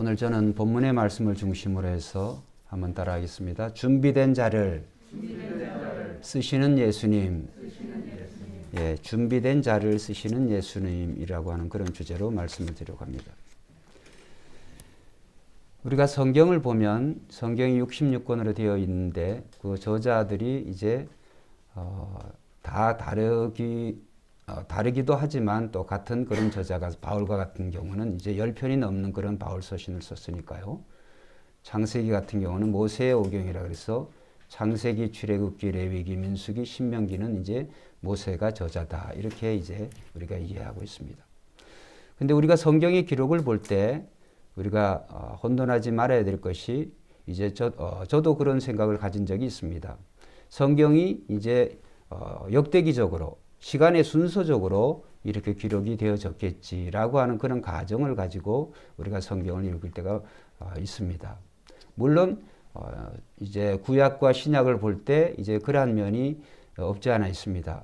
오늘 저는 본문의 말씀을 중심으로 해서 한번 따라하겠습니다. 준비된 자를 쓰시는 예수님. 예, 준비된 자를 쓰시는 예수님이라고 하는 그런 주제로 말씀을 드리려고 합니다. 우리가 성경을 보면 성경이 66권으로 되어 있는데 그 저자들이 이제 다 다르기도 하지만 또 같은 그런 저자가 바울과 같은 경우는 이제 10편이 넘는 그런 바울 서신을 썼으니까요. 창세기 같은 경우는 모세의 오경이라 그래서 창세기, 출애굽기, 레위기, 민수기, 신명기는 이제 모세가 저자다. 이렇게 이제 우리가 이해하고 있습니다. 근데 우리가 성경의 기록을 볼 때 우리가 혼돈하지 말아야 될 것이 이제 저도 그런 생각을 가진 적이 있습니다. 성경이 이제 역대기적으로 시간의 순서적으로 이렇게 기록이 되어졌겠지라고 하는 그런 가정을 가지고 우리가 성경을 읽을 때가 있습니다. 물론 이제 구약과 신약을 볼 때 이제 그러한 면이 없지 않아 있습니다.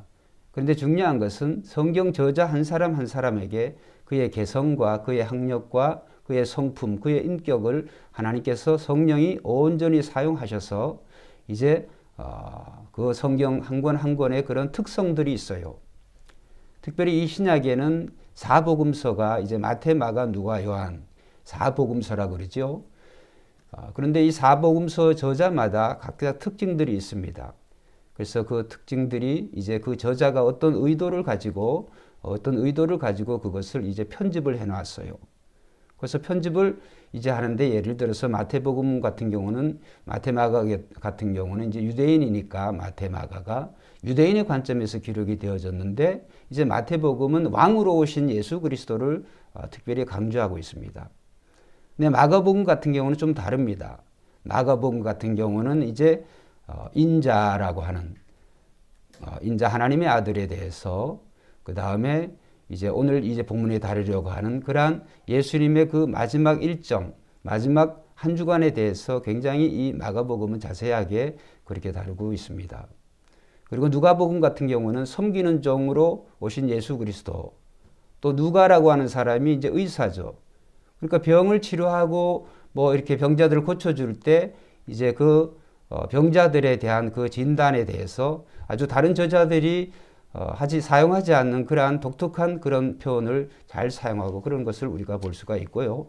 그런데 중요한 것은 성경 저자 한 사람 한 사람에게 그의 개성과 그의 학력과 그의 성품, 그의 인격을 하나님께서 성령이 온전히 사용하셔서 이제 그 성경 한 권 한 권의 그런 특성들이 있어요. 특별히 이 신약에는 사복음서가 이제 마태, 마가, 누가, 요한 사복음서라고 그러죠. 그런데 이 사복음서 저자마다 각각 특징들이 있습니다. 그래서 그 특징들이 이제 그 저자가 어떤 의도를 가지고 그것을 이제 편집을 해놨어요. 그래서 편집을 이제 하는데 예를 들어서 마태복음 같은 경우는 마가 같은 경우는 이제 유대인이니까 마가가 유대인의 관점에서 기록이 되어졌는데 이제 마태복음은 왕으로 오신 예수 그리스도를 특별히 강조하고 있습니다. 근데 마가복음 같은 경우는 좀 다릅니다. 마가복음 같은 경우는 이제 인자라고 하는 인자 하나님의 아들에 대해서 그 다음에 이제 오늘 이제 본문에 다루려고 하는 그러한 예수님의 그 마지막 일정, 마지막 한 주간에 대해서 굉장히 이 마가복음은 자세하게 그렇게 다루고 있습니다. 그리고 누가복음 같은 경우는 섬기는 종으로 오신 예수 그리스도, 또 누가라고 하는 사람이 이제 의사죠. 그러니까 병을 치료하고 뭐 이렇게 병자들을 고쳐줄 때 이제 그 병자들에 대한 그 진단에 대해서 아주 다른 저자들이 사용하지 않는 그러한 독특한 그런 표현을 잘 사용하고 그런 것을 우리가 볼 수가 있고요.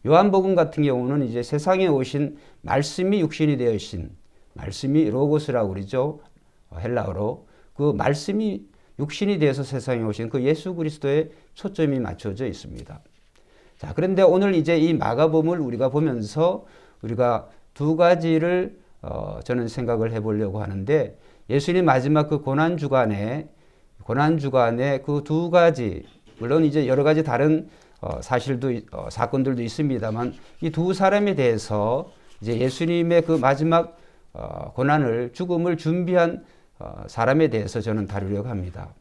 요한복음 같은 경우는 이제 세상에 오신 말씀이 육신이 되어신 말씀이 로고스라고 그러죠. 헬라어로 그 말씀이 육신이 되어서 세상에 오신 그 예수 그리스도에 초점이 맞춰져 있습니다. 자, 그런데 오늘 이제 이 마가복음을 우리가 보면서 우리가 두 가지를 저는 생각을 해보려고 하는데 예수님 마지막 그 고난주간에 그 두 가지, 물론 이제 여러 가지 다른 사건들도 있습니다만 이 두 사람에 대해서 이제 예수님의 그 마지막 죽음을 준비한 사람에 대해서 저는 다루려고 합니다.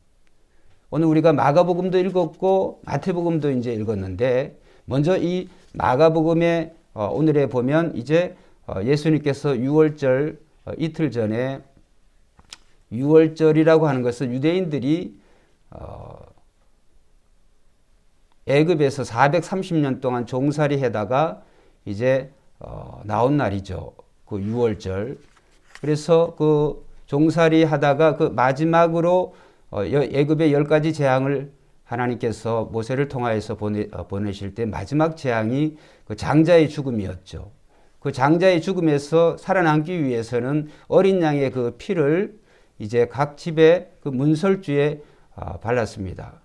오늘 우리가 마가복음도 읽었고 마태복음도 이제 읽었는데 먼저 이 마가복음에 오늘에 보면 이제 예수님께서 유월절 이틀 전에 유월절이라고 하는 것은 유대인들이 애굽에서 430년 동안 종살이 하다가 이제 나온 날이죠. 그 유월절. 그래서 그 종살이 하다가 그 마지막으로 애굽의 10가지 재앙을 하나님께서 모세를 통하여서 보내실 때 마지막 재앙이 그 장자의 죽음이었죠. 그 장자의 죽음에서 살아남기 위해서는 어린 양의 그 피를 이제 각 집의 그 문설주에 발랐습니다.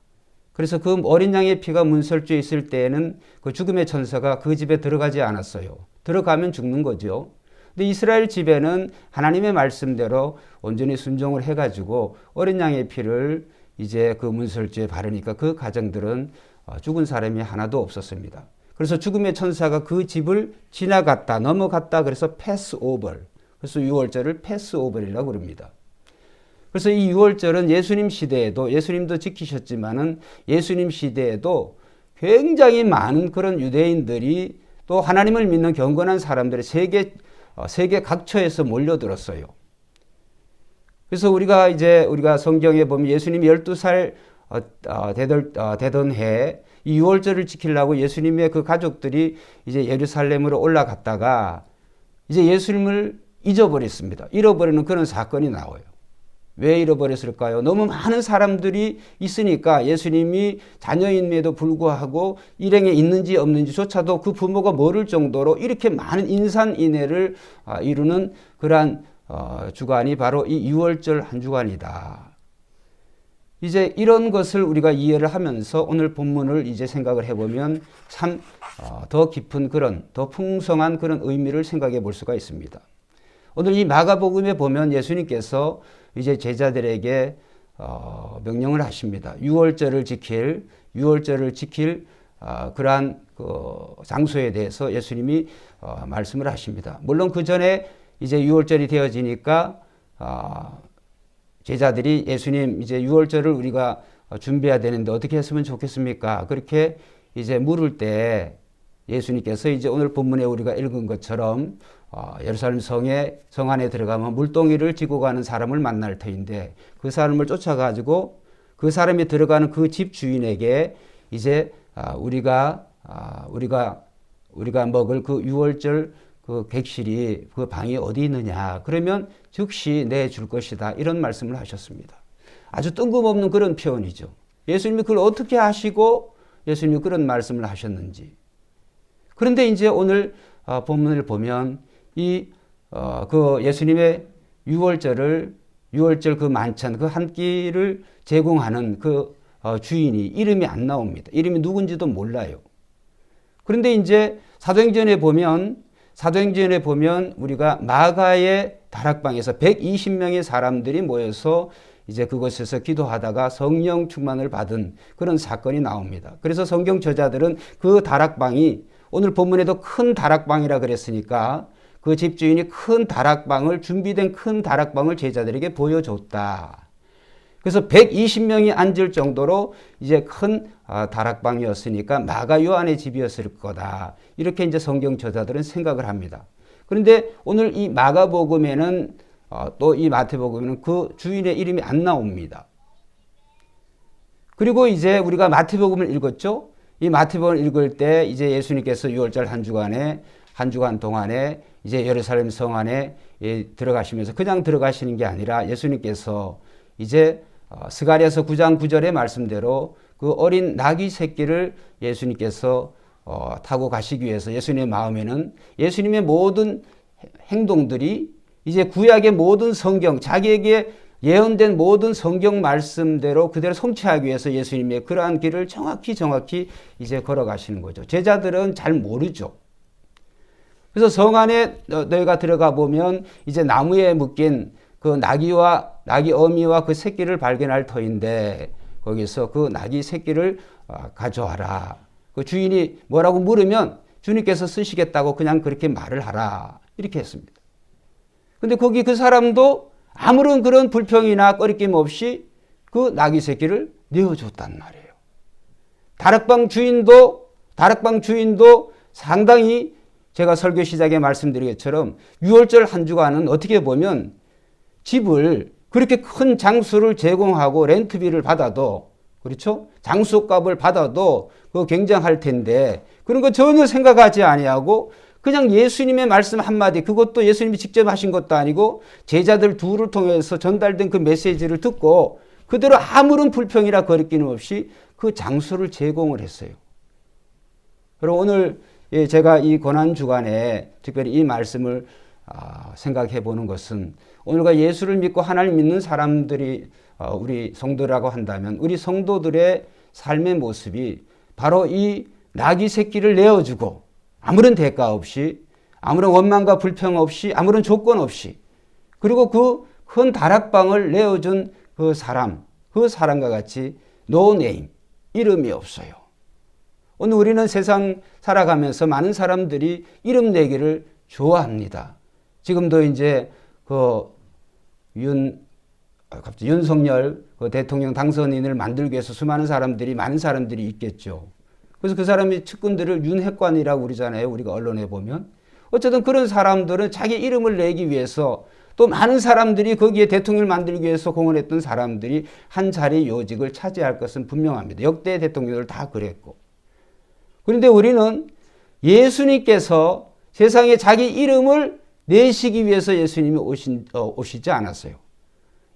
그래서 그 어린 양의 피가 문설주에 있을 때에는 그 죽음의 천사가 그 집에 들어가지 않았어요. 들어가면 죽는 거죠. 근데 이스라엘 집에는 하나님의 말씀대로 온전히 순종을 해가지고 어린 양의 피를 이제 그 문설주에 바르니까 그 가정들은 죽은 사람이 하나도 없었습니다. 그래서 죽음의 천사가 그 집을 넘어갔다. 그래서 패스오버. 그래서 유월절을 패스오버이라고 그럽니다. 그래서 이 유월절은 예수님 시대에도 예수님도 지키셨지만은 예수님 시대에도 굉장히 많은 그런 유대인들이 또 하나님을 믿는 경건한 사람들이 세계 각처에서 몰려들었어요. 그래서 우리가 성경에 보면 예수님이 12살 되던 해 이 유월절을 지키려고 예수님의 그 가족들이 이제 예루살렘으로 올라갔다가 이제 예수님을 잊어버렸습니다. 잃어버리는 그런 사건이 나와요. 왜 잃어버렸을까요? 너무 많은 사람들이 있으니까 예수님이 자녀임에도 불구하고 일행에 있는지 없는지조차도 그 부모가 모를 정도로 이렇게 많은 인산인해를 이루는 그러한 주간이 바로 이 유월절 한 주간이다. 이제 이런 것을 우리가 이해를 하면서 오늘 본문을 이제 생각을 해보면 참 더 깊은 그런 더 풍성한 그런 의미를 생각해 볼 수가 있습니다. 오늘 이 마가복음에 보면 예수님께서 이제 제자들에게 명령을 하십니다. 유월절을 지킬 그러한 그 장소에 대해서 예수님이 말씀을 하십니다. 물론 그 전에 이제 유월절이 되어지니까 제자들이 예수님 이제 유월절을 우리가 준비해야 되는데 어떻게 했으면 좋겠습니까? 그렇게 이제 물을 때 예수님께서 이제 오늘 본문에 우리가 읽은 것처럼 예루살렘 성 안에 들어가면 물동이를 지고 가는 사람을 만날 터인데 그 사람을 쫓아가지고 그 사람이 들어가는 그 집 주인에게 이제 우리가 먹을 그 유월절 그 객실이 그 방이 어디 있느냐 그러면 즉시 내줄 것이다 이런 말씀을 하셨습니다. 아주 뜬금없는 그런 표현이죠. 예수님이 그걸 어떻게 하시고 예수님이 그런 말씀을 하셨는지. 그런데 이제 오늘 본문을 보면 그 예수님의 유월절 그 만찬 그 한 끼를 제공하는 그 주인이 이름이 안 나옵니다. 이름이 누군지도 몰라요. 그런데 이제 사도행전에 보면 우리가 마가의 다락방에서 120명의 사람들이 모여서 이제 그곳에서 기도하다가 성령 충만을 받은 그런 사건이 나옵니다. 그래서 성경 저자들은 그 다락방이 오늘 본문에도 큰 다락방이라 그랬으니까 그 집주인이 준비된 큰 다락방을 제자들에게 보여줬다. 그래서 120명이 앉을 정도로 이제 큰 다락방이었으니까 마가 요한의 집이었을 거다. 이렇게 이제 성경 저자들은 생각을 합니다. 그런데 오늘 이 마가복음에는 또 이 마태복음에는 그 주인의 이름이 안 나옵니다. 그리고 이제 우리가 마태복음을 읽었죠. 이 마태복음을 읽을 때 이제 예수님께서 유월절 한 주간 동안에 이제 예루살렘 성 안에 들어가시면서 그냥 들어가시는 게 아니라 예수님께서 이제 스가랴서 9장 9절의 말씀대로 그 어린 나귀 새끼를 예수님께서 타고 가시기 위해서 예수님의 마음에는 예수님의 모든 행동들이 이제 구약의 모든 성경, 자기에게 예언된 모든 성경 말씀대로 그대로 성취하기 위해서 예수님의 그러한 길을 정확히 이제 걸어가시는 거죠. 제자들은 잘 모르죠. 그래서 성 안에 너희가 들어가 보면 이제 나무에 묶인 그 나귀 어미와 그 새끼를 발견할 터인데 거기서 그 나귀 새끼를 가져와라. 그 주인이 뭐라고 물으면 주님께서 쓰시겠다고 그냥 그렇게 말을 하라. 이렇게 했습니다. 근데 거기 그 사람도 아무런 그런 불평이나 꺼리낌 없이 그 나귀 새끼를 내어줬단 말이에요. 다락방 주인도 상당히 제가 설교 시작에 말씀드린 것처럼 유월절 한 주간은 어떻게 보면 집을 그렇게 큰 장소를 제공하고 렌트비를 받아도 그렇죠? 장소값을 받아도 그거 굉장할 텐데 그런 거 전혀 생각하지 아니하고 그냥 예수님의 말씀 한마디 그것도 예수님이 직접 하신 것도 아니고 제자들 둘을 통해서 전달된 그 메시지를 듣고 그대로 아무런 불평이나 거리낌 없이 그 장소를 제공을 했어요. 그리고 오늘 제가 이 고난주간에 특별히 이 말씀을 생각해 보는 것은 오늘과 예수를 믿고 하나님 믿는 사람들이 우리 성도라고 한다면 우리 성도들의 삶의 모습이 바로 이 나귀 새끼를 내어주고 아무런 대가 없이 아무런 원망과 불평 없이 아무런 조건 없이 그리고 그 큰 다락방을 내어준 그 사람과 같이 노네임 이름이 없어요. 오늘 우리는 세상 살아가면서 많은 사람들이 이름 내기를 좋아합니다. 지금도 이제 윤석열 대통령 당선인을 만들기 위해서 많은 사람들이 있겠죠. 그래서 그 사람이 측근들을 윤핵관이라고 그러잖아요. 우리가 언론에 보면. 어쨌든 그런 사람들은 자기 이름을 내기 위해서 또 많은 사람들이 거기에 대통령을 만들기 위해서 공헌했던 사람들이 한 자리 요직을 차지할 것은 분명합니다. 역대 대통령들 다 그랬고. 그런데 우리는 예수님께서 세상에 자기 이름을 내시기 위해서 예수님이 오시지 않았어요.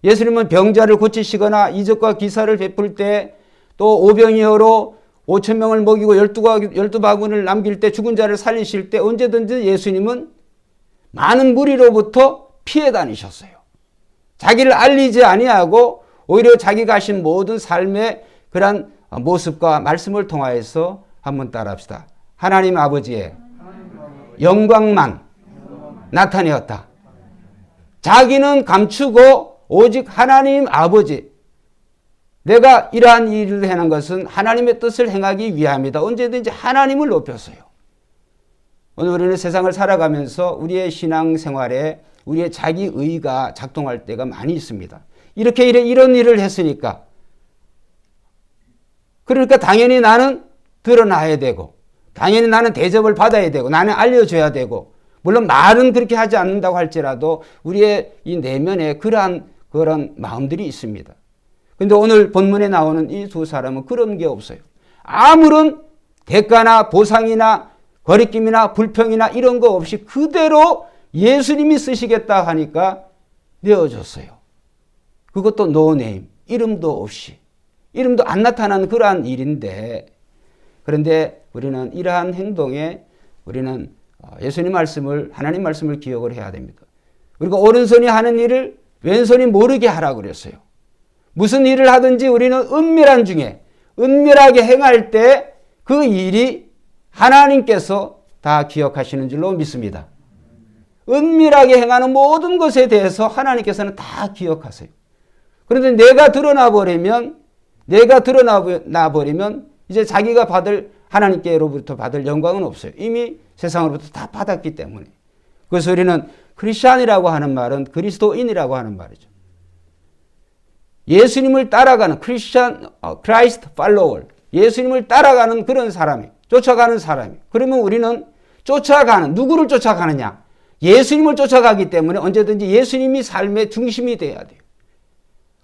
예수님은 병자를 고치시거나 이적과 기사를 베풀 때, 또 오병이어로 5천 명을 먹이고 12바구니를 남길 때, 죽은 자를 살리실 때 언제든지 예수님은 많은 무리로부터 피해 다니셨어요. 자기를 알리지 아니하고 오히려 자기가 하신 모든 삶의 그런 모습과 말씀을 통하여서 한번 따라합시다. 하나님 아버지의 영광만 나타내었다. 자기는 감추고 오직 하나님 아버지, 내가 이러한 일을 하는 것은 하나님의 뜻을 행하기 위함이다. 언제든지 하나님을 높였어요. 오늘 우리는 세상을 살아가면서 우리의 신앙생활에 우리의 자기의가 작동할 때가 많이 있습니다. 이렇게 이런 일을 했으니까, 그러니까 당연히 나는 드러나야 되고, 당연히 나는 대접을 받아야 되고, 나는 알려줘야 되고, 물론 말은 그렇게 하지 않는다고 할지라도 우리의 이 내면에 그런 마음들이 있습니다. 그런데 오늘 본문에 나오는 이 두 사람은 그런 게 없어요. 아무런 대가나 보상이나 거리낌이나 불평이나 이런 거 없이 그대로 예수님이 쓰시겠다 하니까 내어줬어요. 그것도 노네임, 이름도 없이, 이름도 안 나타난 그러한 일인데, 그런데 우리는 이러한 행동에 우리는 예수님 말씀을, 하나님 말씀을 기억을 해야 됩니다. 우리가 오른손이 하는 일을 왼손이 모르게 하라고 그랬어요. 무슨 일을 하든지 우리는 은밀한 중에 은밀하게 행할 때 그 일이 하나님께서 다 기억하시는 줄로 믿습니다. 은밀하게 행하는 모든 것에 대해서 하나님께서는 다 기억하세요. 그런데 내가 드러나 버리면 이제 자기가 하나님께로부터 받을 영광은 없어요. 이미 세상으로부터 다 받았기 때문에. 그래서 우리는 크리스찬이라고 하는 말은 그리스도인이라고 하는 말이죠. 예수님을 따라가는 크라이스트 팔로워, 예수님을 따라가는 그런 사람이, 쫓아가는 사람이. 그러면 우리는 누구를 쫓아가느냐? 예수님을 쫓아가기 때문에 언제든지 예수님이 삶의 중심이 돼야 돼요.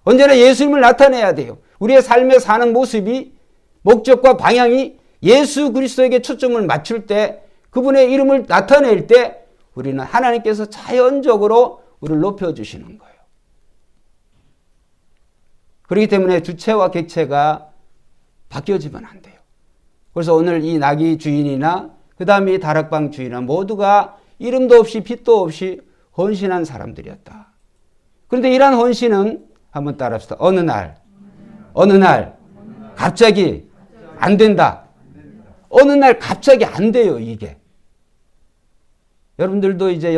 언제나 예수님을 나타내야 돼요. 우리의 삶에 사는 모습이, 목적과 방향이 예수 그리스도에게 초점을 맞출 때, 그분의 이름을 나타낼 때 우리는 하나님께서 자연적으로 우리를 높여주시는 거예요. 그렇기 때문에 주체와 객체가 바뀌어지면 안 돼요. 그래서 오늘 이 나귀 주인이나 그 다음에 이 다락방 주인이나 모두가 이름도 없이 빛도 없이 헌신한 사람들이었다. 그런데 이러한 헌신은 한번 따라합시다. 어느 날 갑자기 안 된다. 어느 날 갑자기 안 돼요, 이게. 여러분들도 이제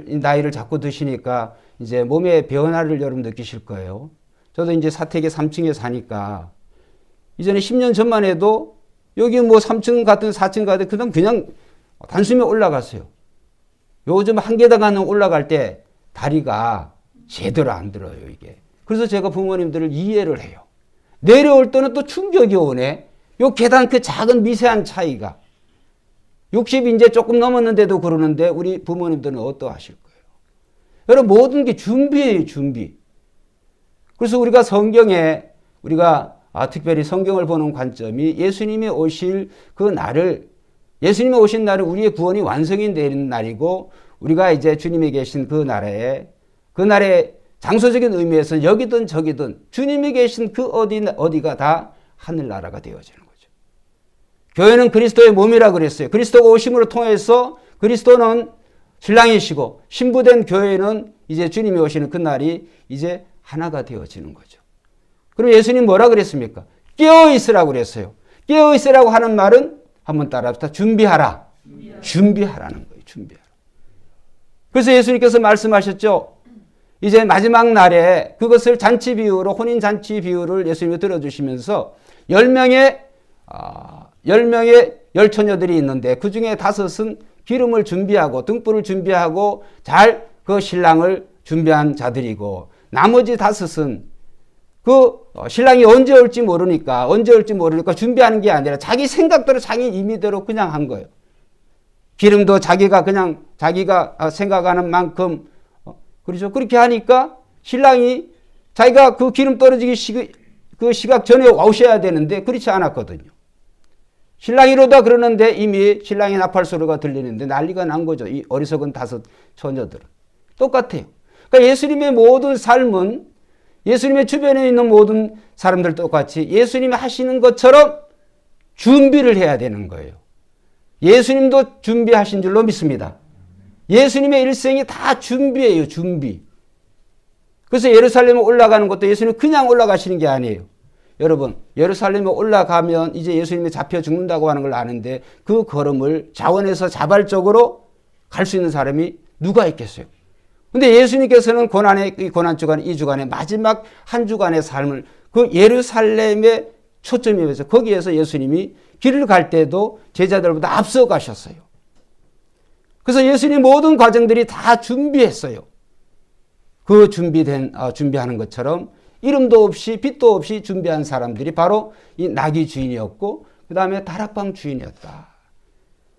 나이를 자꾸 드시니까 이제 몸의 변화를 여러분 느끼실 거예요. 저도 이제 사택에 3층에 사니까 이전에 10년 전만 해도 여기 뭐 3층 가든 4층 가든 그냥 단숨에 올라갔어요. 요즘 한 계단 가는 올라갈 때 다리가 제대로 안 들어요, 이게. 그래서 제가 부모님들을 이해를 해요. 내려올 때는 또 충격이 오네. 요 계단 그 작은 미세한 차이가. 60 이제 조금 넘었는데도 그러는데 우리 부모님들은 어떠하실 거예요? 여러분, 모든 게 준비예요, 준비. 그래서 우리가 특별히 성경을 보는 관점이 예수님이 오신 날을 우리의 구원이 완성이 되는 날이고, 우리가 이제 주님이 계신 그 날에 장소적인 의미에서 여기든 저기든 주님이 계신 그 어디가 다 하늘나라가 되어지는 거죠. 교회는 그리스도의 몸이라 그랬어요. 그리스도가 오심으로 통해서 그리스도는 신랑이시고 신부된 교회는 이제 주님이 오시는 그 날이 이제 하나가 되어지는 거죠. 그럼 예수님 뭐라 그랬습니까? 깨어있으라고 그랬어요. 깨어있으라고 하는 말은 한번 따라합시다. 준비하라. 준비하라는 거예요. 준비하라. 그래서 예수님께서 말씀하셨죠. 이제 마지막 날에 그것을 잔치 비유로, 혼인 잔치 비유를 예수님이 들어주시면서 10명의 열처녀들이 있는데 그 중에 5은 기름을 준비하고 등불을 준비하고 잘 그 신랑을 준비한 자들이고, 나머지 5은 그 신랑이 언제 올지 모르니까 준비하는 게 아니라 자기 생각대로 자기 임의대로 그냥 한 거예요. 기름도 자기가 생각하는 만큼, 그렇죠. 그렇게 하니까 신랑이 자기가 그 기름 떨어지기 그 시각 전에 오셔야 되는데 그렇지 않았거든요. 신랑이 이러다 그러는데 이미 신랑의 나팔 소리가 들리는데 난리가 난 거죠. 이 어리석은 다섯 처녀들은. 똑같아요. 그러니까 예수님의 모든 삶은 예수님의 주변에 있는 모든 사람들 똑같이 예수님이 하시는 것처럼 준비를 해야 되는 거예요. 예수님도 준비하신 줄로 믿습니다. 예수님의 일생이 다 준비예요. 준비. 그래서 예루살렘에 올라가는 것도 예수님이 그냥 올라가시는 게 아니에요. 여러분, 예루살렘에 올라가면 이제 예수님이 잡혀 죽는다고 하는 걸 아는데 그 걸음을 자원해서 자발적으로 갈 수 있는 사람이 누가 있겠어요? 근데 예수님께서는 고난 주간, 이 주간의 마지막 한 주간의 삶을 그 예루살렘에 초점이 있어서 거기에서 예수님이 길을 갈 때도 제자들보다 앞서 가셨어요. 그래서 예수님 모든 과정들이 다 준비했어요. 그 준비하는 것처럼 이름도 없이 빛도 없이 준비한 사람들이 바로 이 나귀 주인이었고 그 다음에 다락방 주인이었다.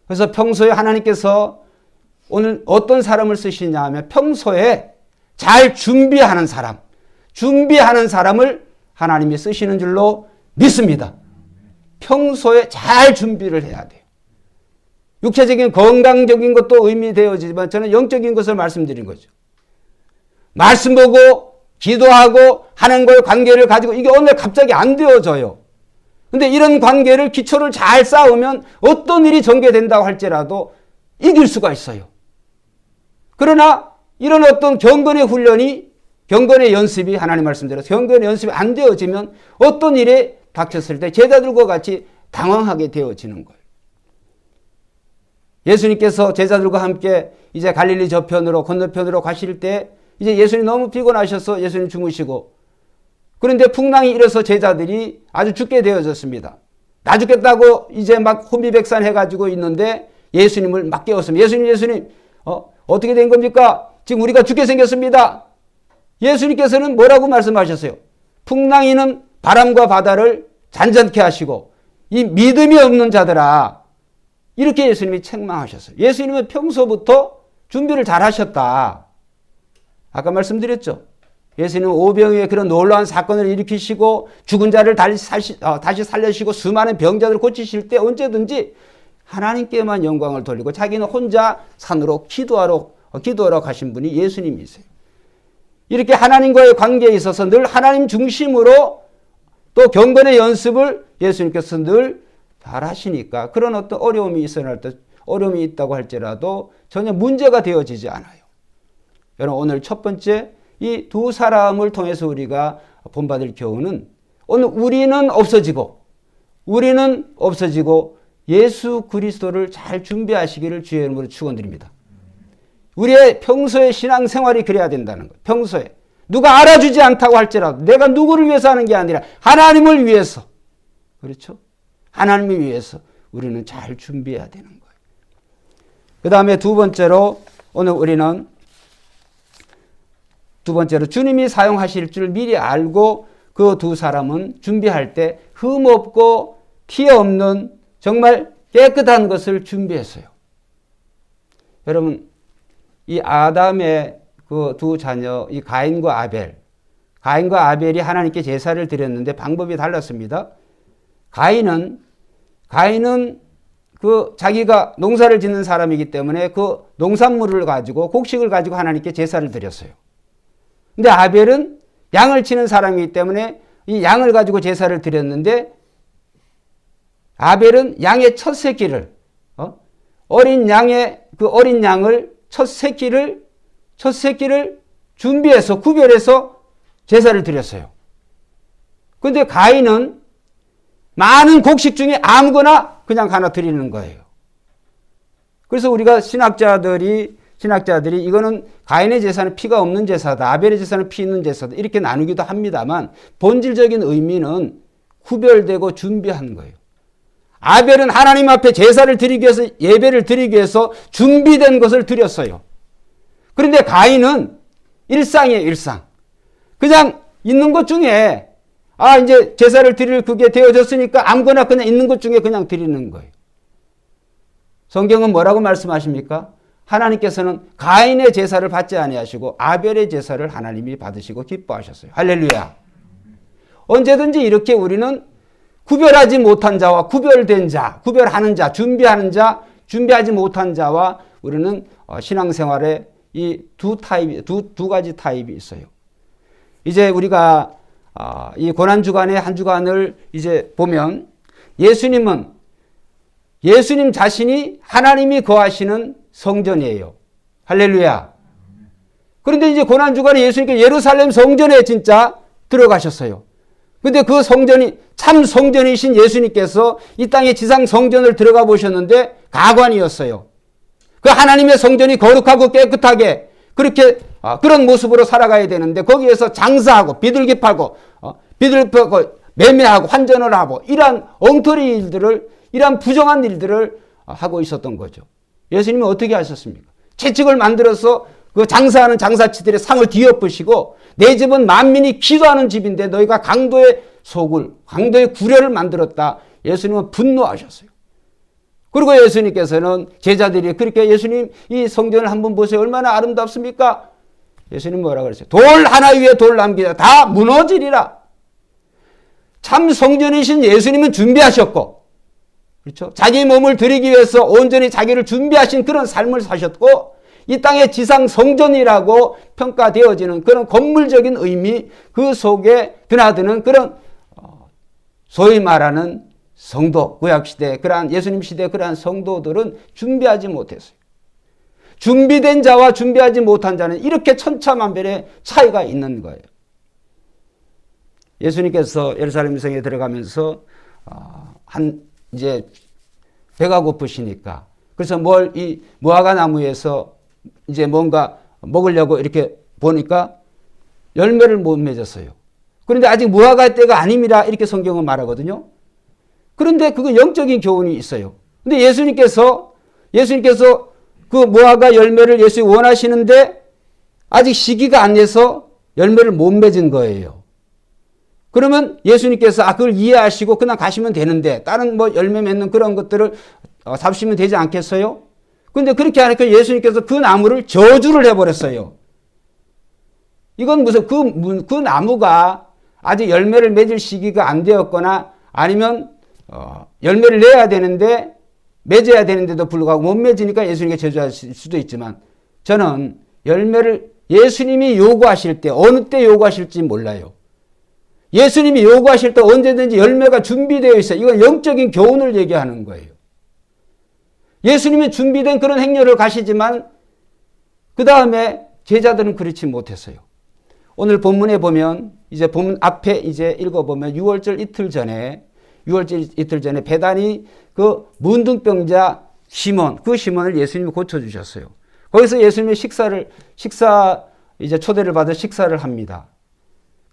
그래서 평소에 하나님께서 오늘 어떤 사람을 쓰시냐 하면 평소에 잘 준비하는 사람을 하나님이 쓰시는 줄로 믿습니다. 평소에 잘 준비를 해야 돼요. 육체적인 건강적인 것도 의미되어지지만 저는 영적인 것을 말씀드린 거죠. 말씀 보고 기도하고 하는 거의 관계를 가지고 이게 오늘 갑자기 안 되어져요. 근데 이런 관계를 기초를 잘 쌓으면 어떤 일이 전개된다고 할지라도 이길 수가 있어요. 그러나 이런 어떤 경건의 훈련이 경건의 연습이 하나님 말씀대로 경건의 연습이 안 되어지면 어떤 일에 닥쳤을 때 제자들과 같이 당황하게 되어지는 거예요. 예수님께서 제자들과 함께 이제 갈릴리 저편으로 건너편으로 가실 때 이제 예수님 너무 피곤하셔서 예수님 주무시고 그런데 풍랑이 일어서 제자들이 아주 죽게 되어졌습니다. 나 죽겠다고 이제 막 혼비백산 해가지고 있는데 예수님을 막 깨웠습니다. 예수님 어떻게 된 겁니까? 지금 우리가 죽게 생겼습니다. 예수님께서는 뭐라고 말씀하셨어요? 풍랑이는 바람과 바다를 잔잔케 하시고 이 믿음이 없는 자들아 이렇게 예수님이 책망하셨어요. 예수님은 평소부터 준비를 잘 하셨다. 아까 말씀드렸죠. 예수님은 오병이의 그런 놀라운 사건을 일으키시고 죽은 자를 다시 살려주시고 수많은 병자들을 고치실 때 언제든지 하나님께만 영광을 돌리고 자기는 혼자 산으로 기도하러 가신 분이 예수님이세요. 이렇게 하나님과의 관계에 있어서 늘 하나님 중심으로 또 경건의 연습을 예수님께서 늘 잘 하시니까 그런 어떤 어려움이 어려움이 있다고 할지라도 전혀 문제가 되어지지 않아요. 여러분 오늘 첫 번째 이 두 사람을 통해서 우리가 본받을 교훈은 오늘 우리는 없어지고 예수 그리스도를 잘 준비하시기를 주의 이름으로 축원드립니다. 우리의 평소의 신앙생활이 그래야 된다는 거예요. 평소에 누가 알아주지 않다고 할지라도 내가 누구를 위해서 하는 게 아니라 하나님을 위해서 그렇죠? 하나님을 위해서 우리는 잘 준비해야 되는 거예요. 그 다음에 두 번째로 오늘 우리는 주님이 사용하실 줄 미리 알고 그 두 사람은 준비할 때 흠없고 티 없는 정말 깨끗한 것을 준비했어요. 여러분 이 아담의 그 두 자녀 이 가인과 아벨이 하나님께 제사를 드렸는데 방법이 달랐습니다. 가인은 그 자기가 농사를 짓는 사람이기 때문에 그 농산물을 가지고 곡식을 가지고 하나님께 제사를 드렸어요. 근데 아벨은 양을 치는 사람이기 때문에 이 양을 가지고 제사를 드렸는데 아벨은 양의 첫 새끼를 어린 양을 첫 새끼를 준비해서 구별해서 제사를 드렸어요. 그런데 가인은 많은 곡식 중에 아무거나 그냥 하나 드리는 거예요. 그래서 우리가 신학자들이 이거는 가인의 제사는 피가 없는 제사다. 아벨의 제사는 피 있는 제사다. 이렇게 나누기도 합니다만 본질적인 의미는 구별되고 준비한 거예요. 아벨은 하나님 앞에 제사를 드리기 위해서 예배를 드리기 위해서 준비된 것을 드렸어요. 그런데 가인은 일상이에요. 일상. 그냥 있는 것 중에 이제 제사를 드릴 그게 되어졌으니까 아무거나 그냥 있는 것 중에 그냥 드리는 거예요. 성경은 뭐라고 말씀하십니까? 하나님께서는 가인의 제사를 받지 아니하시고 아벨의 제사를 하나님이 받으시고 기뻐하셨어요. 할렐루야. 언제든지 이렇게 우리는 구별하지 못한 자와 구별된 자, 구별하는 자, 준비하는 자, 준비하지 못한 자와 우리는 신앙생활에 이 두 가지 타입이 있어요. 이제 우리가 이 고난주간의 한 주간을 이제 보면 예수님 자신이 하나님이 거하시는 성전이에요. 할렐루야. 그런데 이제 고난주간에 예수님께 예루살렘 성전에 진짜 들어가셨어요. 근데 그 성전이 참 성전이신 예수님께서 이 땅의 지상 성전을 들어가 보셨는데 가관이었어요. 그 하나님의 성전이 거룩하고 깨끗하게 그렇게 그런 모습으로 살아가야 되는데 거기에서 장사하고 비둘기 팔고 매매하고 환전을 하고 이러한 엉터리 일들을 이러한 부정한 일들을 하고 있었던 거죠. 예수님은 어떻게 하셨습니까? 채찍을 만들어서 그 장사하는 장사치들의 상을 뒤엎으시고 내 집은 만민이 기도하는 집인데 너희가 강도의 속을 강도의 구려를 만들었다. 예수님은 분노하셨어요. 그리고 예수님께서는 제자들이 그렇게 예수님 이 성전을 한번 보세요. 얼마나 아름답습니까? 예수님 뭐라고 그랬어요? 돌 하나 위에 돌 남기자 다 무너지리라. 참 성전이신 예수님은 준비하셨고 그렇죠? 자기 몸을 드리기 위해서 온전히 자기를 준비하신 그런 삶을 사셨고 이 땅의 지상 성전이라고 평가되어지는 그런 건물적인 의미 그 속에 드나드는 그런 소위 말하는 성도, 구약시대, 그러한 예수님 시대 그러한 성도들은 준비하지 못했어요. 준비된 자와 준비하지 못한 자는 이렇게 천차만별의 차이가 있는 거예요. 예수님께서 예루살렘 성에 들어가면서 이제 배가 고프시니까 그래서 이 무화과 나무에서 이제 뭔가 먹으려고 이렇게 보니까 열매를 못 맺었어요. 그런데 아직 무화과 때가 아닙니다. 이렇게 성경은 말하거든요. 그런데 그거 영적인 교훈이 있어요. 근데 예수님께서 그 무화과 열매를 예수님이 원하시는데 아직 시기가 안 돼서 열매를 못 맺은 거예요. 그러면 예수님께서 그걸 이해하시고 그냥 가시면 되는데 다른 열매 맺는 그런 것들을 잡수시면 되지 않겠어요? 근데 그렇게 하니까 예수님께서 그 나무를 저주를 해버렸어요. 이건 무슨 그 나무가 아직 열매를 맺을 시기가 안 되었거나 아니면 열매를 내야 되는데 맺어야 되는데도 불구하고 못 맺으니까 예수님께 저주하실 수도 있지만 저는 열매를 예수님이 요구하실 때 어느 때 요구하실지 몰라요. 예수님이 요구하실 때 언제든지 열매가 준비되어 있어요. 이건 영적인 교훈을 얘기하는 거예요. 예수님이 준비된 그런 행렬을 가시지만 그 다음에 제자들은 그렇지 못했어요. 오늘 본문에 보면 이제 본문 앞에 이제 읽어보면 6월절 이틀 전에 베다니 그 문둥병자 시몬 그 시몬을 예수님이 고쳐주셨어요. 거기서 예수님이 이제 초대를 받아 식사를 합니다.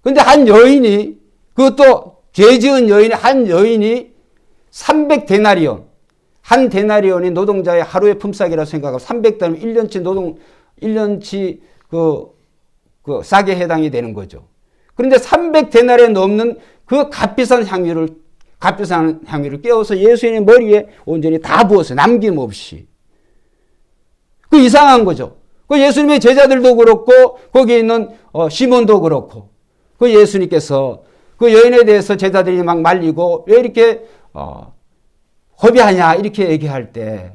그런데 한 여인이 그것도 죄 지은 한 여인이 300데나리온 한 데나리온이 노동자의 하루의 품삯이라고 생각하고 300데나리온 1년치 그 싹에 해당이 되는 거죠. 그런데 300데나리온 넘는 그 값비싼 향유를 깨워서 예수님의 머리에 온전히 다 부었어요. 남김없이. 그 이상한 거죠. 그 예수님의 제자들도 그렇고 거기에 있는 시몬도 그렇고 그 예수님께서 그 여인에 대해서 제자들이 막 말리고 왜 이렇게 허비하냐 이렇게 얘기할 때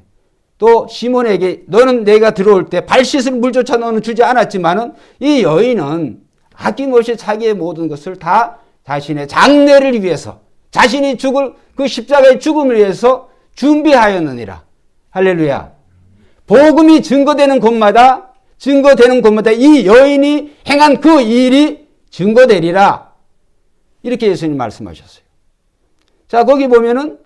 또 시몬에게 너는 내가 들어올 때 발 씻을 물조차 너는 주지 않았지만은 이 여인은 아낌없이 자기의 모든 것을 다 자신의 장래를 위해서 자신이 죽을 그 십자가의 죽음을 위해서 준비하였느니라. 할렐루야. 복음이 증거되는 곳마다 이 여인이 행한 그 일이 증거되리라. 이렇게 예수님 말씀하셨어요. 자, 거기 보면은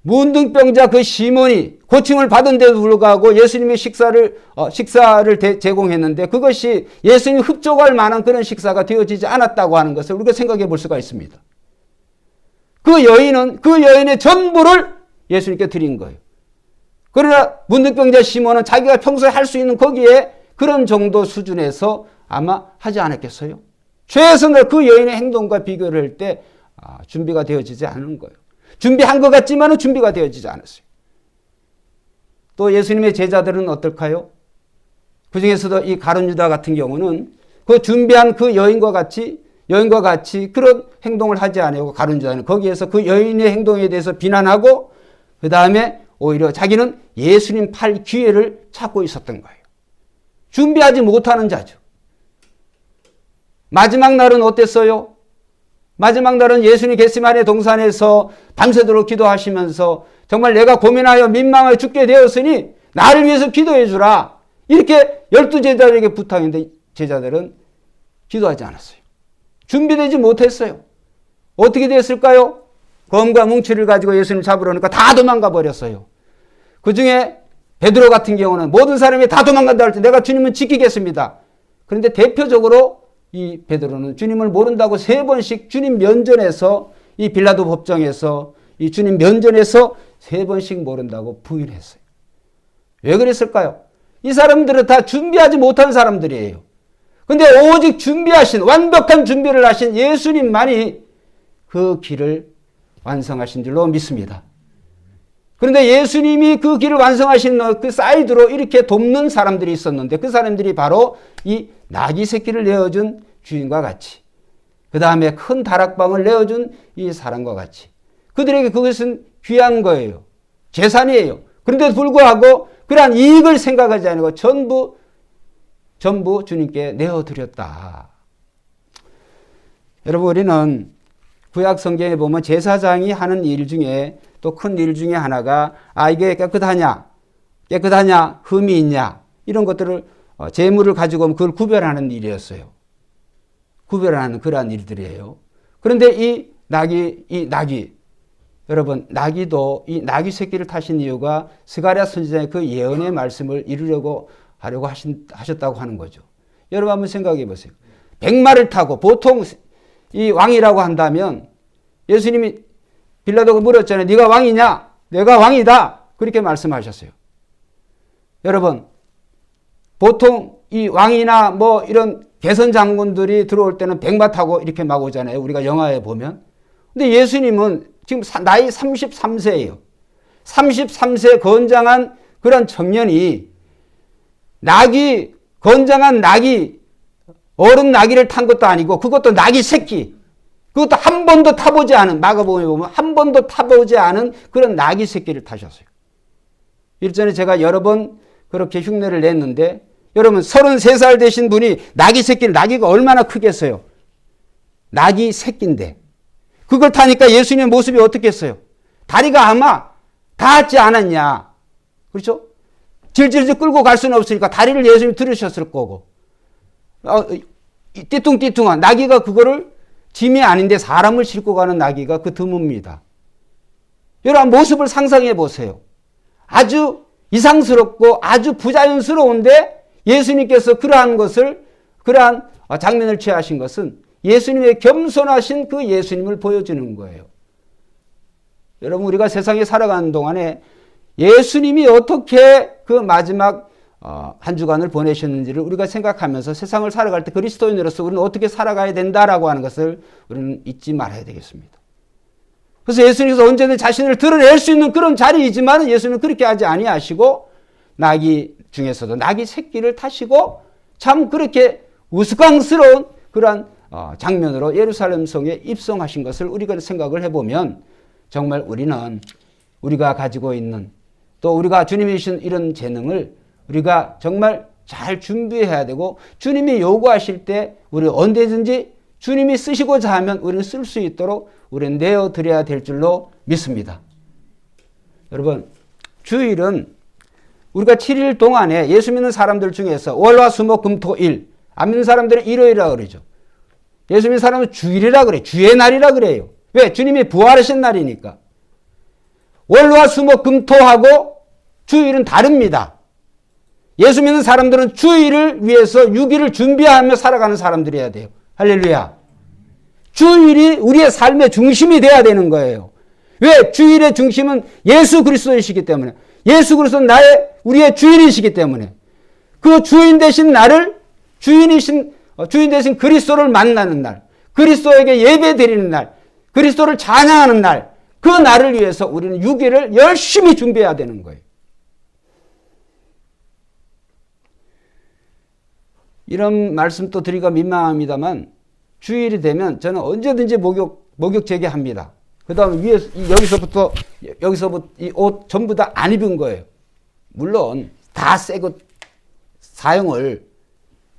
문둥병자 그 시몬이 고침을 받은 데도 불구하고 예수님의 식사를 제공했는데 그것이 예수님이 흡족할 만한 그런 식사가 되어지지 않았다고 하는 것을 우리가 생각해 볼 수가 있습니다. 그 여인의 전부를 예수님께 드린 거예요. 그러나 문둥병자 시몬은 자기가 평소에 할 수 있는 거기에 그런 정도 수준에서 아마 하지 않았겠어요? 최선을 그 여인의 행동과 비교를 할 때 준비가 되어지지 않은 거예요. 준비한 것 같지만 준비가 되어지지 않았어요. 또 예수님의 제자들은 어떨까요? 그 중에서도 이 가룟 유다 같은 경우는 그 준비한 그 여인과 같이 여인과 같이 그런 행동을 하지 않고 가룟주자는 거기에서 그 여인의 행동에 대해서 비난하고 그 다음에 오히려 자기는 예수님 팔 기회를 찾고 있었던 거예요. 준비하지 못하는 자죠. 마지막 날은 어땠어요? 마지막 날은 예수님 겟세마네 동산에서 밤새도록 기도하시면서 정말 내가 고민하여 민망하여 죽게 되었으니 나를 위해서 기도해 주라. 이렇게 12제자들에게 부탁했는데 제자들은 기도하지 않았어요. 준비되지 못했어요. 어떻게 됐을까요? 검과 뭉치를 가지고 예수님 잡으러 오니까 다 도망가 버렸어요. 그 중에 베드로 같은 경우는 모든 사람이 다 도망간다 할 때 내가 주님은 지키겠습니다. 그런데 대표적으로 이 베드로는 주님을 모른다고 3번씩 주님 면전에서 이 빌라도 법정에서 이 주님 면전에서 3번씩 모른다고 부인했어요. 왜 그랬을까요? 이 사람들은 다 준비하지 못한 사람들이에요. 근데 오직 준비하신 완벽한 준비를 하신 예수님만이 그 길을 완성하신 줄로 믿습니다. 그런데 예수님이 그 길을 완성하신 그 사이드로 이렇게 돕는 사람들이 있었는데 그 사람들이 바로 이 나귀 새끼를 내어준 주인과 같이 그 다음에 큰 다락방을 내어준 이 사람과 같이 그들에게 그것은 귀한 거예요. 재산이에요. 그런데도 불구하고 그러한 이익을 생각하지 않고 전부 주님께 내어드렸다. 여러분 우리는 구약 성경에 보면 제사장이 하는 일 중에 또 큰 일 중에 하나가 이게 깨끗하냐 흠이 있냐 이런 것들을 재물을 가지고 오면 그걸 구별하는 일이었어요. 구별하는 그러한 일들이에요. 그런데 이 나귀 여러분 나귀도 이 나귀 새끼를 타신 이유가 스가랴 선지자의 그 예언의 말씀을 이루려고 하려고 하셨다고 하는 거죠. 여러분 한번 생각해 보세요. 100마를 타고 보통 이 왕이라고 한다면 예수님이 빌라도가 물었잖아요. 네가 왕이냐? 내가 왕이다. 그렇게 말씀하셨어요. 여러분 보통 이 왕이나 뭐 이런 개선 장군들이 들어올 때는 100마 타고 이렇게 막 오잖아요. 우리가 영화에 보면. 근데 예수님은 지금 나이 33세예요. 33세 건장한 그런 청년이 건장한 나귀, 어른 나귀를 탄 것도 아니고 그것도 나귀 새끼. 그것도 한 번도 타보지 않은, 마가복음에 보면 한 번도 타보지 않은 그런 나귀 새끼를 타셨어요. 일전에 제가 여러 번 그렇게 흉내를 냈는데 여러분 33살 되신 분이 나귀가 얼마나 크겠어요? 나귀 새끼인데 그걸 타니까 예수님의 모습이 어떻겠어요? 다리가 아마 닿지 않았냐. 그렇죠? 질질질 끌고 갈 수는 없으니까 다리를 예수님이 들으셨을 거고 띠뚱띠뚱한 나귀가 그거를 짐이 아닌데 사람을 싣고 가는 나귀가 그 드뭅니다. 여러분 모습을 상상해 보세요. 아주 이상스럽고 아주 부자연스러운데 예수님께서 그러한 장면을 취하신 것은 예수님의 겸손하신 그 예수님을 보여주는 거예요. 여러분 우리가 세상에 살아가는 동안에 예수님이 어떻게 그 마지막 한 주간을 보내셨는지를 우리가 생각하면서 세상을 살아갈 때 그리스도인으로서 우리는 어떻게 살아가야 된다라고 하는 것을 우리는 잊지 말아야 되겠습니다. 그래서 예수님께서 언제든 자신을 드러낼 수 있는 그런 자리이지만 예수님은 그렇게 하지 아니하시고 나귀 중에서도 나귀 새끼를 타시고 참 그렇게 우스꽝스러운 그러한 장면으로 예루살렘 성에 입성하신 것을 우리가 생각을 해보면 정말 우리는 우리가 가지고 있는 또 우리가 주님이 주신 이런 재능을 우리가 정말 잘 준비해야 되고 주님이 요구하실 때 우리 언제든지 주님이 쓰시고자 하면 우리는 쓸 수 있도록 우리는 내어드려야 될 줄로 믿습니다. 여러분 주일은 우리가 7일 동안에 예수 믿는 사람들 중에서 월화 수목 금토일 안 믿는 사람들은 일요일이라고 그러죠. 예수 믿는 사람은 주일이라 그래요. 주의 날이라 그래요. 왜? 주님이 부활하신 날이니까. 월화 수목 금토하고 주일은 다릅니다. 예수 믿는 사람들은 주일을 위해서 6일을 준비하며 살아가는 사람들이어야 돼요. 할렐루야. 주일이 우리의 삶의 중심이 돼야 되는 거예요. 왜? 주일의 중심은 예수 그리스도이시기 때문에. 예수 그리스도는 우리의 주인이시기 때문에. 그 주인 되신 나를 주인 되신 그리스도를 만나는 날, 그리스도에게 예배 드리는 날, 그리스도를 찬양하는 날, 그 날을 위해서 우리는 6일을 열심히 준비해야 되는 거예요. 이런 말씀 또 드리기가 민망합니다만 주일이 되면 저는 언제든지 목욕 재개합니다. 그 다음에 위에, 여기서부터 이 옷 전부 다 안 입은 거예요. 물론 다 새 것 사용을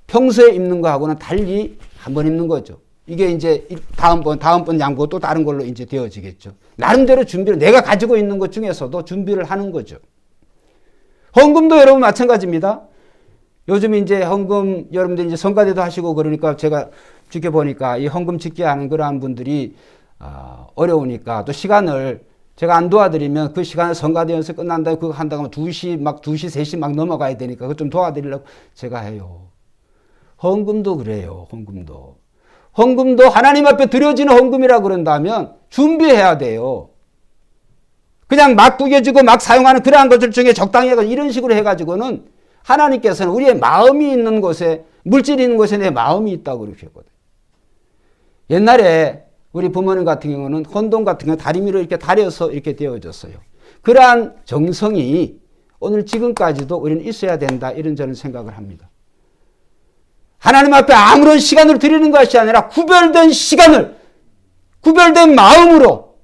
평소에 입는 거하고는 달리 한번 입는 거죠. 이게 이제 다음번 양보 또 다른 걸로 이제 되어지겠죠. 나름대로 준비를, 내가 가지고 있는 것 중에서도 준비를 하는 거죠. 헌금도 여러분 마찬가지입니다. 요즘 이제 헌금, 여러분들 이제 성가대도 하시고 그러니까 제가 지켜보니까 이 헌금 짓게 하는 그러한 분들이 어려우니까 또 시간을 제가 안 도와드리면 그 시간에 성가대 연습 끝난다고 그거 한다고 하면 2시, 3시 막 넘어가야 되니까 그거 좀 도와드리려고 제가 해요. 헌금도 그래요. 헌금도 하나님 앞에 드려지는 헌금이라 그런다면 준비해야 돼요. 그냥 막 구겨지고 막 사용하는 그러한 것들 중에 적당히 해가지고 이런 식으로 해가지고는 하나님께서는 우리의 마음이 있는 곳에, 물질이 있는 곳에 내 마음이 있다고 그렇게 했거든요. 옛날에 우리 부모님 같은 경우는 헌돈 같은 경우 다리미로 이렇게 다려서 이렇게 되어졌어요. 그러한 정성이 오늘 지금까지도 우리는 있어야 된다. 이런 저는 생각을 합니다. 하나님 앞에 아무런 시간을 드리는 것이 아니라 구별된 시간을, 구별된 마음으로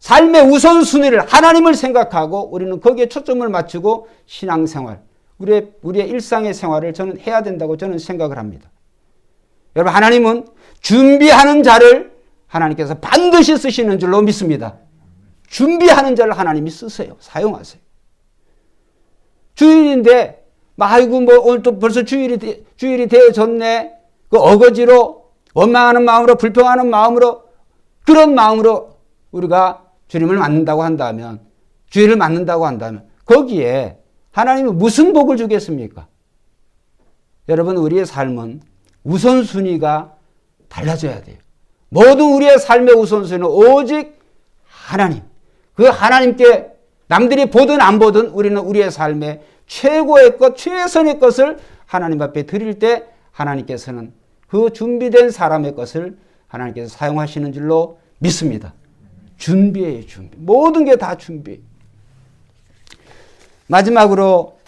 삶의 우선순위를 하나님을 생각하고 우리는 거기에 초점을 맞추고 신앙생활, 우리의 일상의 생활을 저는 해야 된다고 저는 생각을 합니다. 여러분, 하나님은 준비하는 자를 하나님께서 반드시 쓰시는 줄로 믿습니다. 준비하는 자를 하나님이 쓰세요. 사용하세요. 주일인데 아이고 오늘 또 벌써 주일이 되어졌네. 그 어거지로 원망하는 마음으로, 불평하는 마음으로, 그런 마음으로 우리가 주님을 맞는다고 한다면, 주일을 맞는다고 한다면 거기에 하나님이 무슨 복을 주겠습니까? 여러분, 우리의 삶은 우선순위가 달라져야 돼요. 모든 우리의 삶의 우선순위는 오직 하나님. 그 하나님께 남들이 보든 안 보든 우리는 우리의 삶의 최고의 것, 최선의 것을 하나님 앞에 드릴 때 하나님께서는 그 준비된 사람의 것을 하나님께서 사용하시는 줄로 믿습니다. 준비예요, 준비. 모든 게 다 준비. 마지막으로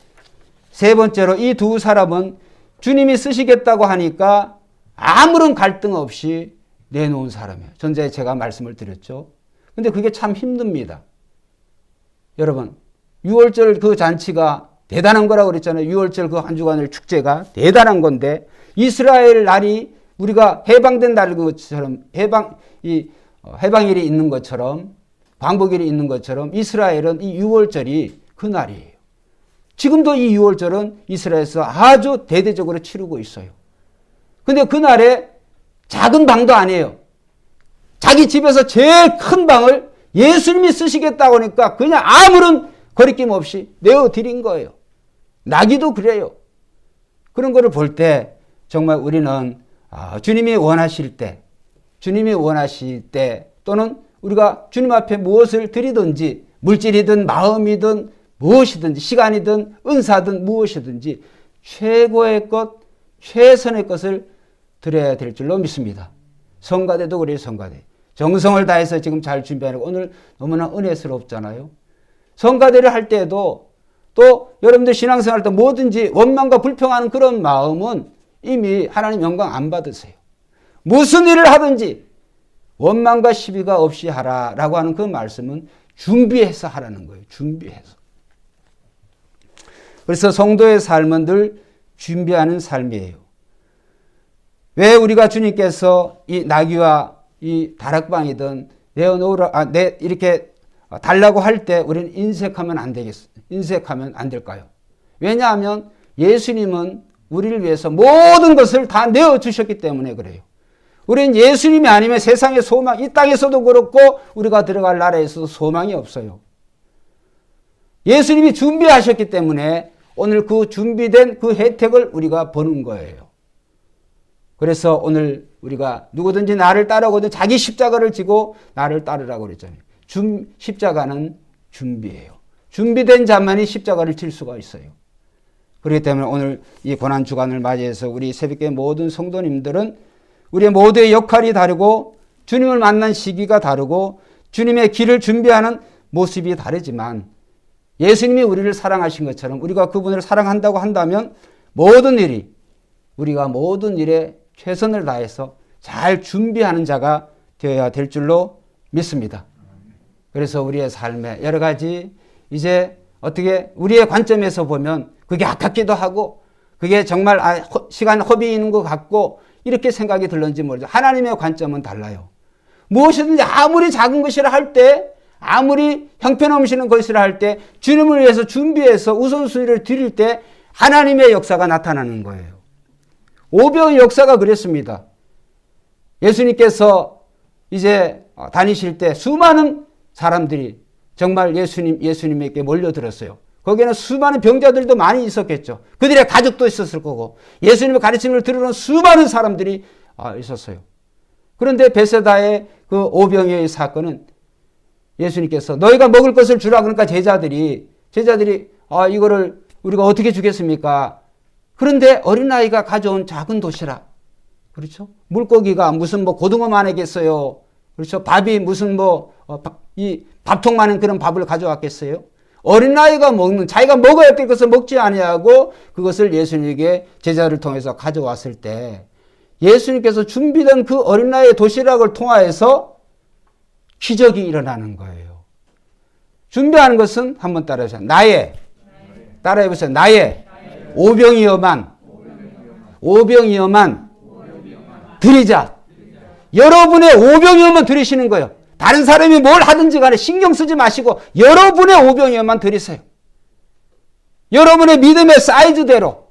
세 번째로 이 두 사람은 주님이 쓰시겠다고 하니까 아무런 갈등 없이 내놓은 사람이에요. 전에 제가 말씀을 드렸죠. 근데 그게 참 힘듭니다. 여러분, 6월절 그 잔치가 대단한 거라고 그랬잖아요. 6월절 그 한 주간의 축제가 대단한 건데, 이스라엘 날이 우리가 해방된 날인 것처럼, 해방일이 있는 것처럼, 광복일이 있는 것처럼 이스라엘은 이 6월절이 그 날이에요. 지금도 이 6월절은 이스라엘에서 아주 대대적으로 치르고 있어요. 근데 그날에 작은 방도 아니에요. 자기 집에서 제일 큰 방을 예수님이 쓰시겠다고 하니까 그냥 아무런 거리낌 없이 내어드린 거예요. 나기도 그래요. 그런 거를 볼 때 정말 우리는 주님이 원하실 때 또는 우리가 주님 앞에 무엇을 드리든지, 물질이든 마음이든 무엇이든지, 시간이든 은사든 무엇이든지 최고의 것, 최선의 것을 드려야 될 줄로 믿습니다. 성가대도 그래요. 성가대. 정성을 다해서 지금 잘 준비하고 오늘 너무나 은혜스럽잖아요. 성가대를 할 때에도 또 여러분들 신앙생활 할 때 뭐든지 원망과 불평하는 그런 마음은 이미 하나님 영광 안 받으세요. 무슨 일을 하든지 원망과 시비가 없이 하라라고 하는 그 말씀은 준비해서 하라는 거예요. 준비해서. 그래서 성도의 삶은 늘 준비하는 삶이에요. 왜 우리가 주님께서 이 나귀와 이 다락방이든 이렇게 달라고 할 때 우리는 인색하면 안 되겠어요. 인색하면 안 될까요? 왜냐하면 예수님은 우리를 위해서 모든 것을 다 내어주셨기 때문에 그래요. 우리는 예수님이 아니면 세상의 소망, 이 땅에서도 그렇고 우리가 들어갈 나라에서도 소망이 없어요. 예수님이 준비하셨기 때문에 오늘 그 준비된 그 혜택을 우리가 보는 거예요. 그래서 오늘 우리가 누구든지 나를 따르거든 자기 십자가를 지고 나를 따르라고 그랬잖아요. 십자가는 준비예요. 준비된 자만이 십자가를 질 수가 있어요. 그렇기 때문에 오늘 이 고난주간을 맞이해서 우리 새벽교회 모든 성도님들은 우리의 모두의 역할이 다르고 주님을 만난 시기가 다르고 주님의 길을 준비하는 모습이 다르지만 예수님이 우리를 사랑하신 것처럼 우리가 그분을 사랑한다고 한다면 모든 일에 최선을 다해서 잘 준비하는 자가 되어야 될 줄로 믿습니다. 그래서 우리의 삶에 여러 가지 이제 어떻게 우리의 관점에서 보면 그게 아깝기도 하고 그게 정말 시간 허비인 것 같고 이렇게 생각이 들는지 모르죠. 하나님의 관점은 달라요. 무엇이든지 아무리 작은 것이라 할 때, 아무리 형편없는 것이라 할 때 주님을 위해서 준비해서 우선순위를 드릴 때 하나님의 역사가 나타나는 거예요. 오병의 역사가 그랬습니다. 예수님께서 이제 다니실 때 수많은 사람들이 정말 예수님에게 몰려들었어요. 거기에는 수많은 병자들도 많이 있었겠죠. 그들의 가족도 있었을 거고 예수님의 가르침을 들으는 수많은 사람들이 있었어요. 그런데 베세다의 그 오병이어의 사건은 예수님께서 너희가 먹을 것을 주라 그러니까 제자들이 이거를 우리가 어떻게 주겠습니까? 그런데 어린아이가 가져온 작은 도시락, 그렇죠? 물고기가 무슨 고등어만 하겠어요. 그렇죠? 밥이 무슨 이 밥통만한 그런 밥을 가져왔겠어요? 어린아이가 먹는, 자기가 먹어야 될 것을 먹지 아니하고 그것을 예수님에게 제자를 통해서 가져왔을 때 예수님께서 준비된 그 어린아이의 도시락을 통하여서 기적이 일어나는 거예요. 준비하는 것은 한번 따라해보세요. 따라해보세요. 나의 오병이어만 드리자. 여러분의 오병이어만 드리시는 거예요. 다른 사람이 뭘 하든지 간에 신경 쓰지 마시고 여러분의 오병이어만 드리세요. 여러분의 믿음의 사이즈대로.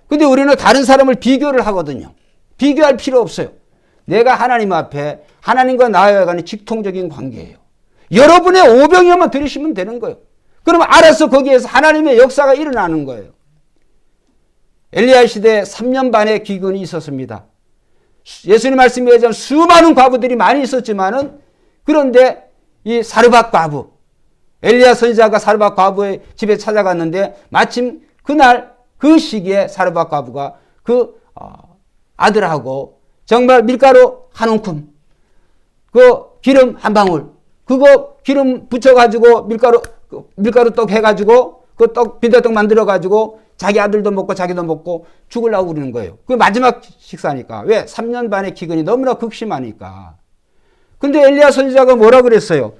근데 우리는 다른 사람을 비교를 하거든요. 비교할 필요 없어요. 내가 하나님 앞에 하나님과 나와야 하는 직통적인 관계예요. 여러분의 오병이어만 드리시면 되는 거예요. 그러면 알아서 거기에서 하나님의 역사가 일어나는 거예요. 엘리야 시대에 3년 반의 기근이 있었습니다. 예수님 말씀에 의하면 수많은 과부들이 많이 있었지만은 그런데 이 사르밧 과부, 엘리야 선지자가 사르밧 과부의 집에 찾아갔는데 마침 그날 그 시기에 사르밧 과부가 그 아들하고 정말 밀가루 한 움큼, 그 기름 한 방울, 그거 기름 붙여가지고 밀가루 떡 해가지고 그 떡 빈대떡 만들어가지고 자기 아들도 먹고 자기도 먹고 죽으려고 그러는 거예요. 그 마지막 식사니까. 왜? 3년 반의 기근이 너무나 극심하니까. 근데 엘리야 선지자가 뭐라 그랬어요?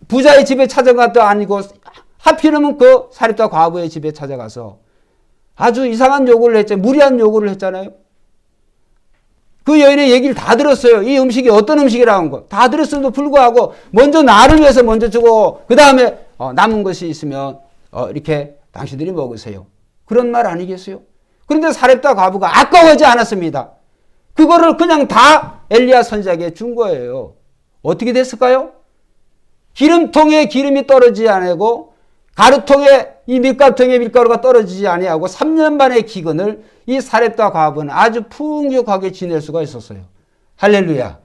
부자의 집에 찾아갔도 아니고 하필이면 그 사렙다 과부의 집에 찾아가서 아주 이상한 요구를 했잖아요. 무리한 요구를 했잖아요. 그 여인의 얘기를 다 들었어요. 이 음식이 어떤 음식이라는 거. 다 들었음에도 불구하고 먼저 나를 위해서 먼저 주고 그 다음에 남은 것이 있으면 이렇게 당신들이 먹으세요. 그런 말 아니겠어요? 그런데 사렙다 과부가 아까워하지 않았습니다. 그거를 그냥 다 엘리야 선지자에게 준 거예요. 어떻게 됐을까요? 기름통에 기름이 떨어지지 아니하고 가루통에 이 밀가루통에 밀가루가 떨어지지 아니하고 3년 반의 기근을 이 사렙다 과부는 아주 풍족하게 지낼 수가 있었어요. 할렐루야.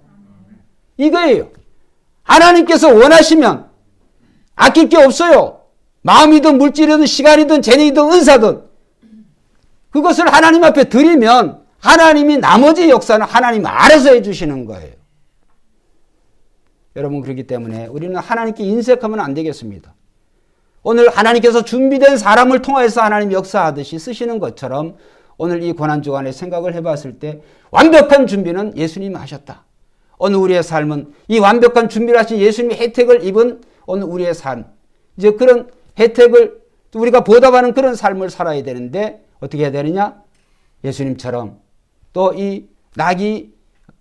이거예요. 하나님께서 원하시면 아낄 게 없어요. 마음이든 물질이든 시간이든 재능이든 은사든 그것을 하나님 앞에 드리면 하나님이 나머지 역사는 하나님 알아서 해주시는 거예요. 여러분 그렇기 때문에 우리는 하나님께 인색하면 안 되겠습니다. 오늘 하나님께서 준비된 사람을 통해서 하나님 역사하듯이 쓰시는 것처럼 오늘 이 고난주간에 생각을 해봤을 때 완벽한 준비는 예수님이 하셨다. 오늘 우리의 삶은 이 완벽한 준비를 하신 예수님의 혜택을 입은 오늘 우리의 삶, 이제 그런 혜택을 우리가 보답하는 그런 삶을 살아야 되는데 어떻게 해야 되느냐? 예수님처럼 또 이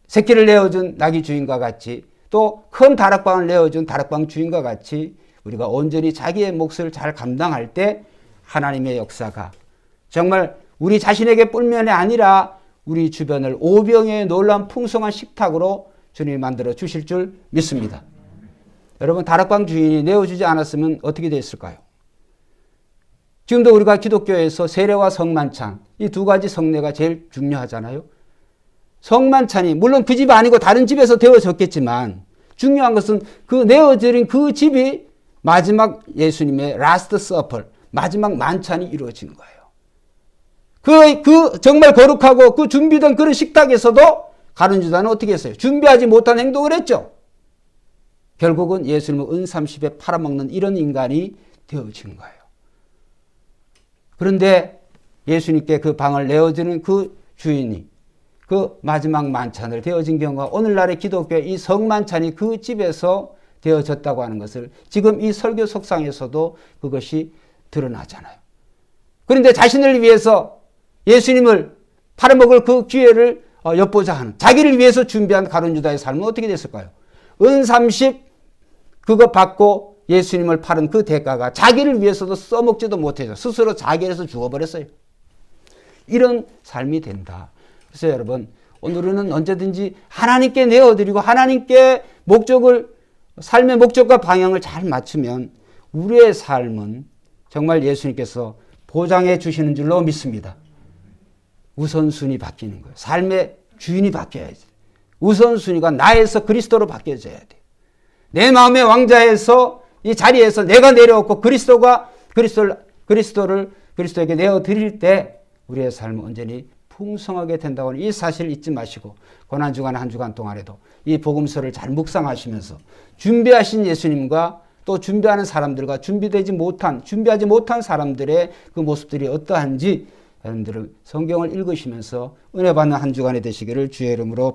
새끼를 내어준 나귀 주인과 같이 또 큰 다락방을 내어준 다락방 주인과 같이 우리가 온전히 자기의 몫을 잘 감당할 때 하나님의 역사가 정말 우리 자신에게 뿐만이 아니라 우리 주변을 오병의 놀라운 풍성한 식탁으로 주님이 만들어 주실 줄 믿습니다. 여러분 다락방 주인이 내어주지 않았으면 어떻게 됐을까요? 지금도 우리가 기독교에서 세례와 성만찬 이 두 가지 성례가 제일 중요하잖아요. 성만찬이 물론 그 집 아니고 다른 집에서 되어졌겠지만 중요한 것은 그 내어드린 그 집이 마지막 예수님의 라스트 서플 마지막 만찬이 이루어진 거예요. 그 정말 거룩하고 그 준비된 그런 식탁에서도 가룟 유다는 어떻게 했어요? 준비하지 못한 행동을 했죠. 결국은 예수님을 은30에 팔아먹는 이런 인간이 되어진 거예요. 그런데 예수님께 그 방을 내어주는 그 주인이 그 마지막 만찬을 되어진 경우가 오늘날의 기독교의 이 성만찬이 그 집에서 되어졌다고 하는 것을 지금 이 설교 속상에서도 그것이 드러나잖아요. 그런데 자신을 위해서 예수님을 팔아먹을 그 기회를 엿보자 하는 자기를 위해서 준비한 가룟 유다의 삶은 어떻게 됐을까요? 은 30 그거 받고 예수님을 팔은 그 대가가 자기를 위해서도 써먹지도 못해서 스스로 자기에서 죽어버렸어요. 이런 삶이 된다. 그래서 여러분 오늘은 언제든지 하나님께 내어드리고 하나님께 삶의 목적과 방향을 잘 맞추면 우리의 삶은 정말 예수님께서 보장해 주시는 줄로 믿습니다. 우선순위 바뀌는 거예요. 삶의 주인이 바뀌어야지. 우선순위가 나에서 그리스도로 바뀌어져야 돼요. 내 마음의 왕자에서 이 자리에서 내가 내려왔고 그리스도에게 내어드릴 때 우리의 삶은 온전히 풍성하게 된다고 하는 이 사실을 잊지 마시고 고난주간 한 주간 동안에도 이 복음서를 잘 묵상하시면서 준비하신 예수님과 또 준비하는 사람들과 준비하지 못한 사람들의 그 모습들이 어떠한지 여러분들은 성경을 읽으시면서 은혜 받는 한 주간이 되시기를 주의 이름으로